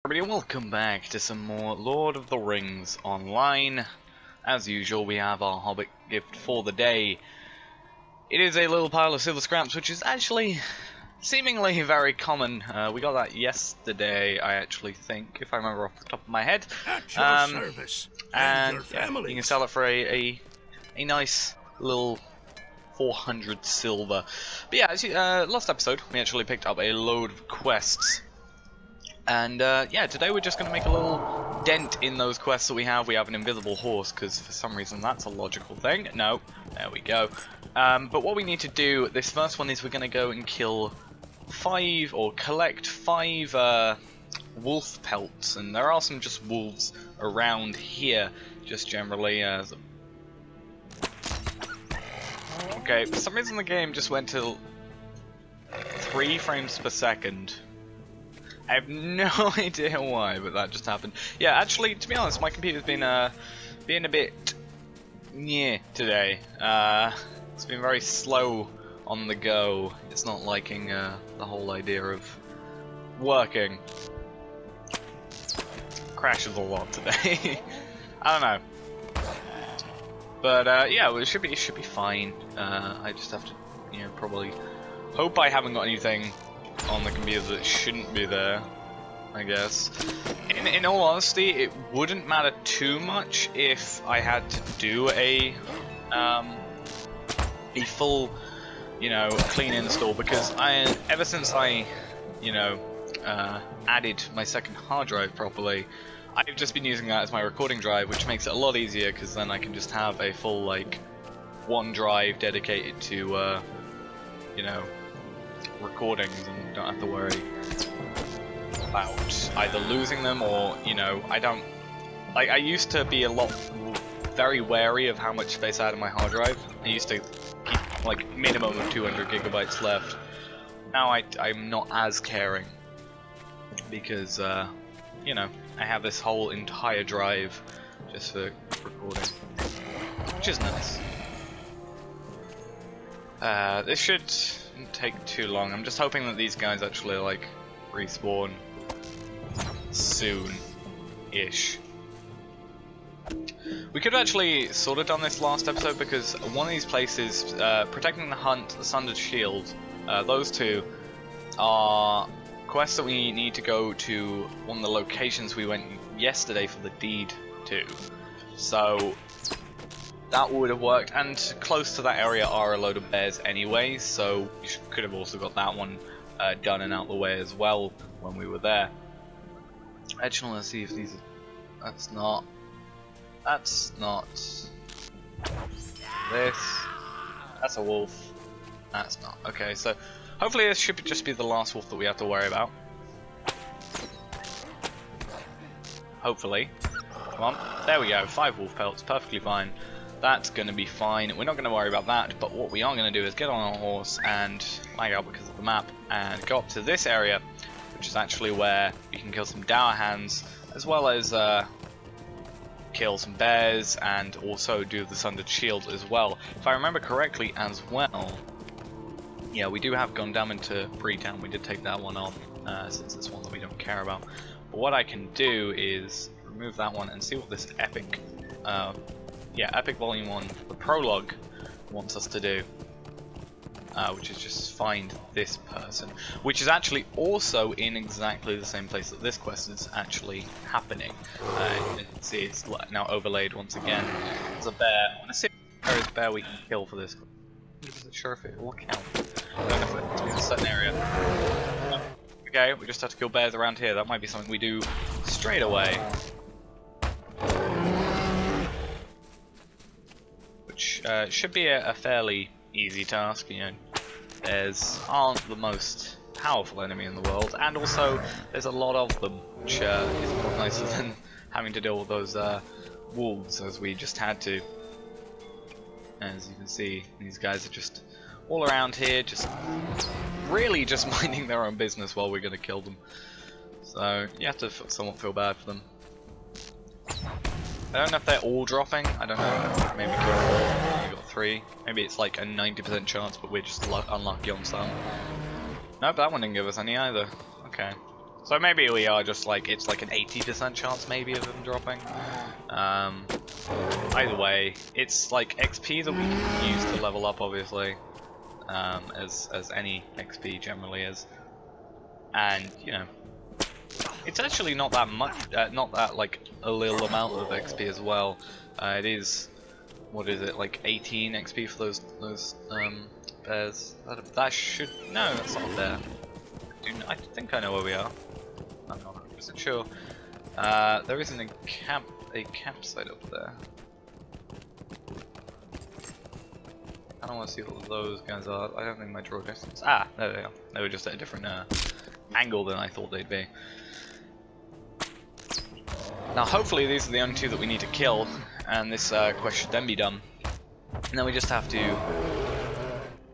Everybody, welcome back to some more Lord of the Rings online. As usual, we have our Hobbit gift for the day. It is a little pile of silver scraps, which is actually seemingly very common. We got that yesterday, I actually think, if I remember off the top of my head. At your service and your you can sell it for a nice little 400 silver. But yeah, as last episode, we actually picked up a load of quests. And yeah, today we're just going to make a little dent in those quests that we have. We have an invisible horse, because for some reason that's a logical thing. No, there we go. But what we need to do, this first one is we're going to go and kill collect five wolf pelts. And there are some just wolves around here, just generally. Okay, for some reason the game just went to 3 frames per second. I have no idea why, but that just happened. Yeah, actually, to be honest, my computer's been being a bit today. It's been very slow on the go. It's not liking the whole idea of working. Crashes a lot today. I don't know, but yeah, it should be fine. I just have to, probably hope I haven't got anything on the computer that shouldn't be there, I guess. In all honesty, it wouldn't matter too much if I had to do a full, clean install, because ever since I, added my second hard drive properly, I've just been using that as my recording drive, which makes it a lot easier, because then I can just have a full, one drive dedicated to, recordings, and don't have to worry about either losing them or, I used to be very wary of how much space I had in my hard drive. I used to keep minimum of 200 gigabytes left. Now I'm not as caring, because I have this whole entire drive just for recording, which is nice. This should take too long. I'm just hoping that these guys actually respawn soon-ish. We could have actually sort of done this last episode, because one of these places, protecting the hunt, the Sundered Shield, those two are quests that we need to go to one of the locations we went yesterday for the deed to. So that would have worked, and close to that area are a load of bears anyway, so we could have also got that one done and out the way as well when we were there. Actually, let's see if these are... That's not this. That's a wolf. That's not. Okay, so hopefully this should just be the last wolf that we have to worry about. Hopefully. Come on. There we go. 5 wolf pelts. Perfectly fine. That's going to be fine. We're not going to worry about that, but what we are going to do is get on our horse and lag out because of the map and go up to this area, which is actually where we can kill some dour hands, as well as kill some bears, and also do the Sundered Shield as well. If I remember correctly as well, yeah, we do have gone down into Freetown. We did take that one off, since it's one that we don't care about. But what I can do is remove that one and see what this epic Epic Volume 1, the prologue, wants us to do, which is just find this person, which is actually also in exactly the same place that this quest is actually happening. You can see it's now overlaid once again. There's a bear. I want to see if there is a bear we can kill for this. I'm not sure if it will count. I don't know if it has to be in a certain area. No. Okay, we just have to kill bears around here. That might be something we do straight away. Should be a fairly easy task. Bears aren't the most powerful enemy in the world, and also there's a lot of them, which is a lot nicer than having to deal with those wolves, as we just had to. As you can see, these guys are just all around here, really just minding their own business while we're going to kill them. So you have to somewhat feel bad for them. I don't know if they're all dropping. I don't know. Maybe kill 4. You got 3. Maybe it's like a 90% chance, but we're just unlucky on some. Nope, that one didn't give us any either. Okay. So maybe we are just like, it's like an 80% chance maybe of them dropping. Either way, it's like XP that we can use to level up, obviously, as any XP generally is. And, you know, it's actually not that much, not that like a little amount of XP as well. It is, what is it, like 18 XP for those bears. That should, no, that's not there. I think I know where we are. I'm not 100% sure. There isn't a campsite up there. I don't want to see what those guys are. I don't think my draw distance. Ah, there they are. They were just at a different angle than I thought they'd be. Now, hopefully, these are the only two that we need to kill, and this quest should then be done. And then we just have to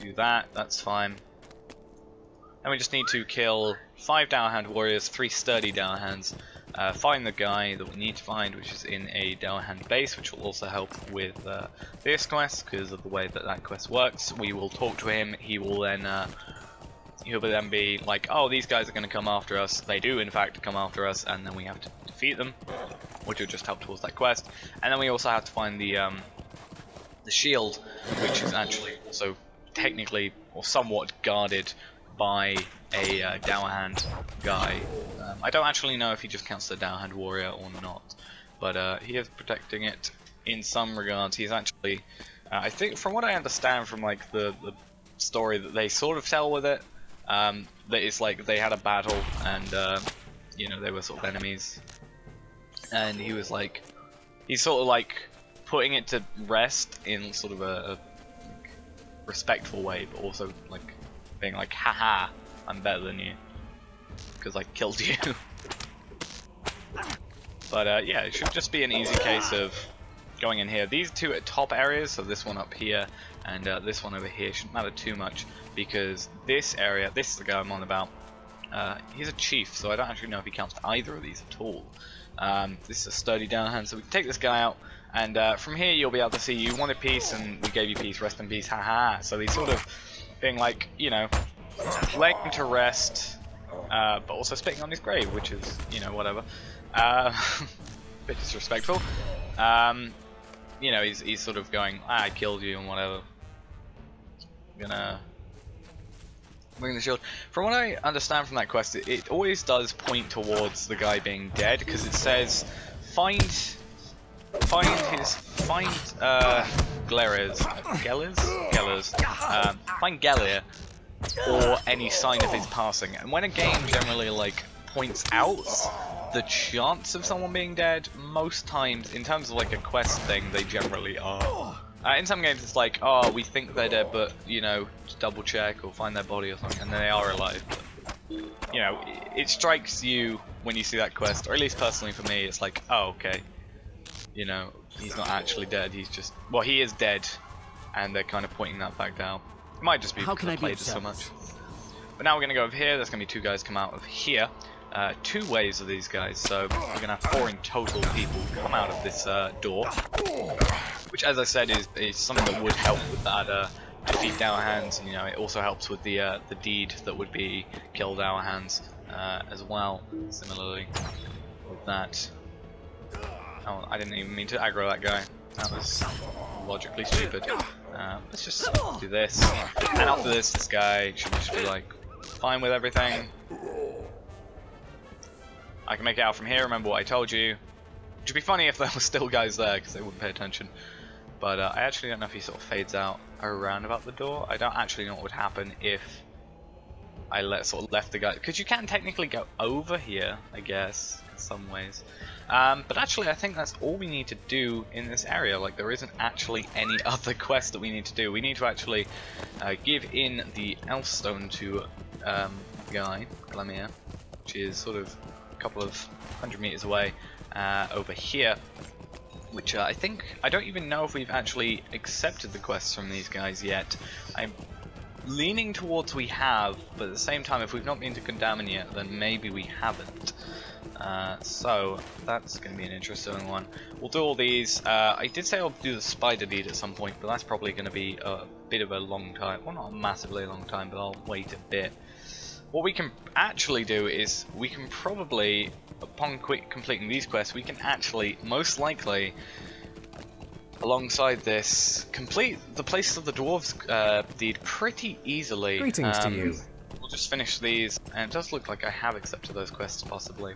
do that. That's fine. And we just need to kill 5 Downhand warriors, 3 sturdy Downhands, find the guy that we need to find, which is in a Downhand base, which will also help with this quest, because of the way that that quest works. We will talk to him, he'll then be like, oh, these guys are going to come after us. They do, in fact, come after us, and then we have to defeat them, which will just help towards that quest. And then we also have to find the shield, which is actually also technically, or somewhat guarded by a Downhand guy. I don't actually know if he just counts the Downhand warrior or not, but he is protecting it in some regards. He's actually, I think, from what I understand from like the story that they sort of tell with it, that it's like they had a battle and you know, they were sort of enemies, and he was like, he's sort of like putting it to rest in sort of a like, respectful way, but also like being like, haha, I'm better than you because I killed you. But yeah, it should just be an easy case of going in here. These two at top areas, so this one up here and this one over here, shouldn't matter too much, because this area, this is the guy I'm on about, he's a chief, so I don't actually know if he counts to either of these at all. This is a sturdy Downhand, so we can take this guy out, and from here you'll be able to see you wanted peace and we gave you peace, rest in peace, haha. So he's sort of being like, you know, laying him to rest, but also spitting on his grave, which is, you know, whatever. Bit disrespectful. You know, he's sort of going, I killed you and whatever. I'm gonna bring the shield. From what I understand from that quest, it always does point towards the guy being dead, because it says find Gelir, or any sign of his passing. And when a game generally like points out the chance of someone being dead, most times, in terms of like a quest thing, they generally are. In some games it's like, oh, we think they're dead, but, you know, just double check or find their body or something, and they are alive. But, you know, it strikes you when you see that quest, or at least personally for me, it's like, oh, okay. You know, he's not actually dead, he's just, well, he is dead, and they're kind of pointing that fact out. It might just be because I played it so much. But now we're going to go over here, there's going to be 2 guys come out of here. 2 waves of these guys, so we're going to have 4 in total people come out of this door, which, as I said, is something that would help with that defeat Downhands, and, you know, it also helps with the deed that would be kill Downhands as well, similarly with that. Oh, I didn't even mean to aggro that guy, that was logically stupid. Let's just do this, and after this guy should just be like fine with everything. I can make it out from here, remember what I told you. Which would be funny if there were still guys there, because they wouldn't pay attention. But I actually don't know if he sort of fades out around about the door. I don't actually know what would happen if I left the guy. Because you can technically go over here, I guess, in some ways. But actually, I think that's all we need to do in this area. Like, there isn't actually any other quest that we need to do. We need to actually give in the Elfstone to the guy, Glamir, which is sort of couple of 100 meters away over here, which I think, I don't even know if we've actually accepted the quests from these guys yet. I'm leaning towards we have, but at the same time, if we've not been to Condamine yet, then maybe we haven't. So that's going to be an interesting one. We'll do all these. I did say I'll do the spider deed at some point, but that's probably going to be a bit of a long time. Well, not a massively long time, but I'll wait a bit. what we can actually do is we can probably, upon completing these quests, we can actually, most likely, alongside this, complete the Places of the Dwarves deed pretty easily. Greetings to you. We'll just finish these, and it does look like I have accepted those quests, possibly.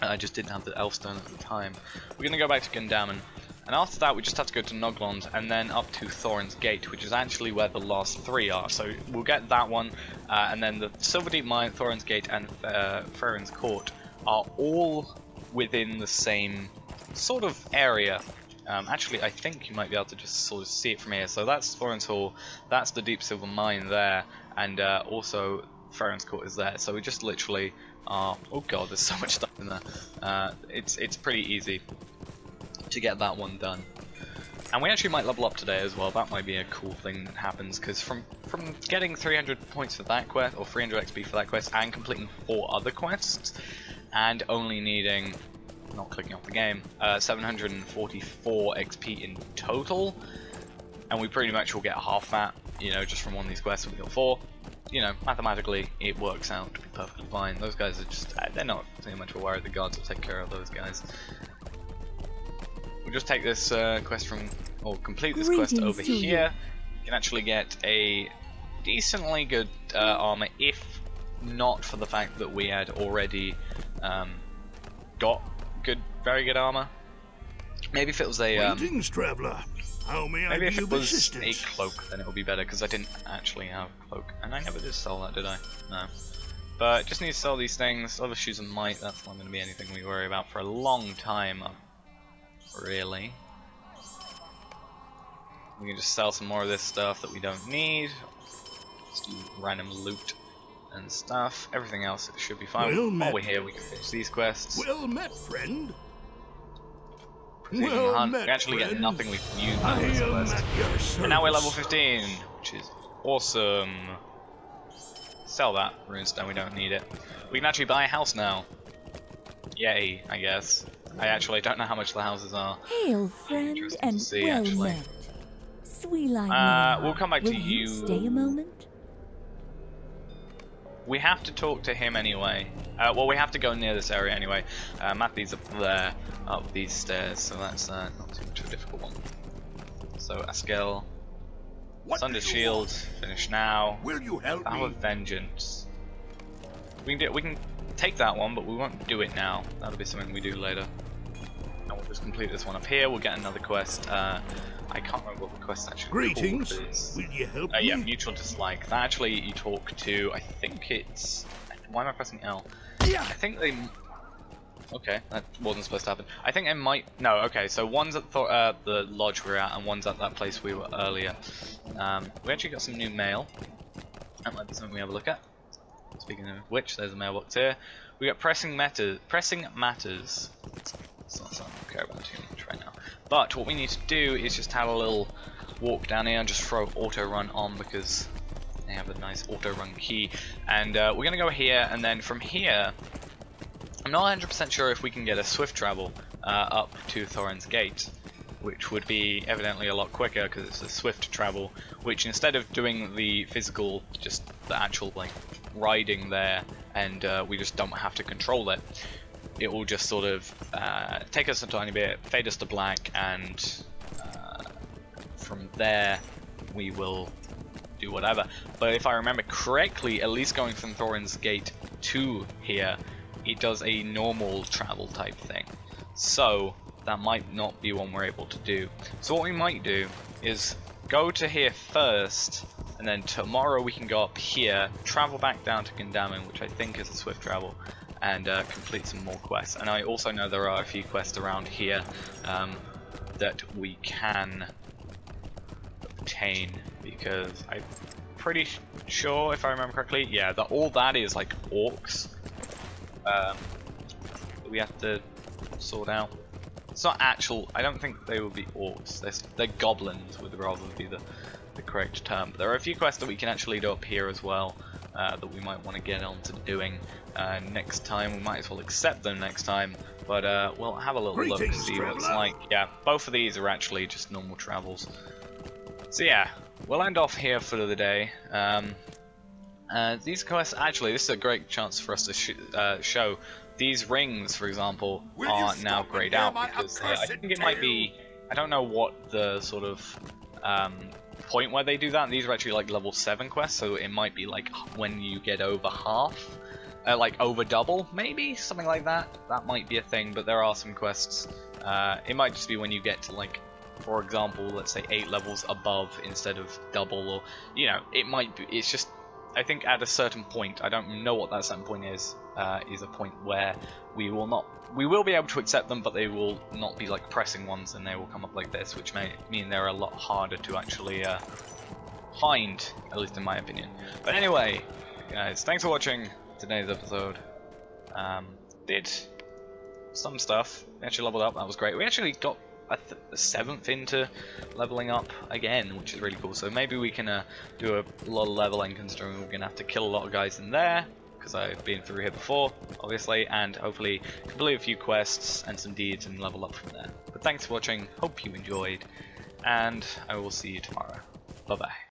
I just didn't have the Elfstone at the time. We're going to go back to Gundamon, and after that we just have to go to Noglond, and then up to Thorin's Gate, which is actually where the last 3 are. So we'll get that one, and then the Silverdeep Mine, Thorin's Gate, and Farin's Court are all within the same sort of area. Actually, I think you might be able to just sort of see it from here. So that's Thorin's Hall, that's the Deep Silver Mine there, and also Farin's Court is there. So we just literally are... oh god, there's so much stuff in there. It's pretty easy to get that one done. And we actually might level up today as well. That might be a cool thing that happens, because from getting 300 points for that quest, or 300 XP for that quest, and completing 4 other quests, and only needing... not clicking off the game, 744 XP in total, and we pretty much will get half that, you know, just from one of these quests. We got 4, you know, mathematically it works out to be perfectly fine. Those guys are just, they're not too much of a worry. The gods will take care of those guys. We'll just take this quest from, or complete this quest over here. You can actually get a decently good armor, if not for the fact that we had already got very good armor. Maybe if it was a traveler. How may maybe I if be it of was assistance? a cloak, then it would be better, because I didn't actually have a cloak, and I never did sell that, did I? No. But just need to sell these things. Other shoes of might. That's not going to be anything we worry about for a long time, really. We can just sell some more of this stuff that we don't need. Just do random loot and stuff. Everything else should be fine. Well While we're here, we can finish these quests. Well met, friend. Precision Well hunt. met, We actually get friend. nothing we can use I on this am quest. at your service. And now we're level 15, which is awesome. Sell that runestone, we don't need it. We can actually buy a house now. Yay, I guess. I actually don't know how much the houses are. Hail, friend, Interesting and to see, well actually. met. Sweeline, We'll come back will to you. Stay a moment. We have to talk to him anyway. Well, we have to go near this area anyway. Matthew's up there, up these stairs, so that's not too much of a difficult one. So Askel, Thunder Shield, finish now. Will you help Vow me? of Vengeance. We can take that one, but we won't do it now. That'll be something we do later. And we'll just complete this one up here. We'll get another quest. I can't remember what the quest actually Greetings. called. It's, Will you help yeah, me? mutual dislike. That actually you talk to. I think it's. Why am I pressing L? Yeah. I think they. Okay, that wasn't supposed to happen. I think it might. No, okay. So one's at the lodge we're at, and one's at that place we were earlier. We actually got some new mail. That might be something we have a look at. Speaking of which, there's a mailbox here. We got pressing matters. It's not something I care about too much right now. But what we need to do is just have a little walk down here and just throw auto run on, because they have a nice auto run key. And we're gonna go here, and then from here, I'm not 100% sure if we can get a swift travel up to Thorin's Gate, which would be evidently a lot quicker because it's a swift travel, which instead of doing the physical, just the actual like riding there, and we just don't have to control it, it will just sort of take us a tiny bit, fade us to black, and from there we will do whatever. But if I remember correctly, at least going from Thorin's Gate to here, it does a normal travel type thing. So that might not be one we're able to do. So what we might do is go to here first, and then tomorrow we can go up here, travel back down to Gundamon, which I think is a swift travel, and complete some more quests. And I also know there are a few quests around here that we can obtain, because I'm pretty sure, if I remember correctly, yeah, that all that is like orcs that we have to sort out. It's not actual, I don't think they will be orcs, they're goblins would rather be the correct term. But there are a few quests that we can actually do up here as well that we might want to get on to doing next time. We might as well accept them next time, but we'll have a little look to see what it's like. Yeah, both of these are actually just normal travels. So yeah, we'll end off here for the day. These quests, actually, this is a great chance for us to show these rings, for example, are now grayed out because I think it might be, I don't know what the sort of point where they do that. These are actually like level 7 quests, so it might be like when you get over half, like over double, maybe something like that. That might be a thing, but there are some quests. It might just be when you get to like, for example, let's say 8 levels above instead of double, or you know, it might be. It's just, I think at a certain point, I don't know what that certain point is a point where we will be able to accept them, but they will not be like pressing ones, and they will come up like this, which may mean they're a lot harder to actually find, at least in my opinion. But anyway, guys, thanks for watching today's episode. Did some stuff, we actually leveled up, that was great. We actually got a 7th into leveling up again, which is really cool. So maybe we can do a lot of leveling, considering we're gonna have to kill a lot of guys in there, because I've been through here before, obviously, and hopefully complete a few quests and some deeds and level up from there. But thanks for watching, hope you enjoyed, and I will see you tomorrow. Bye bye.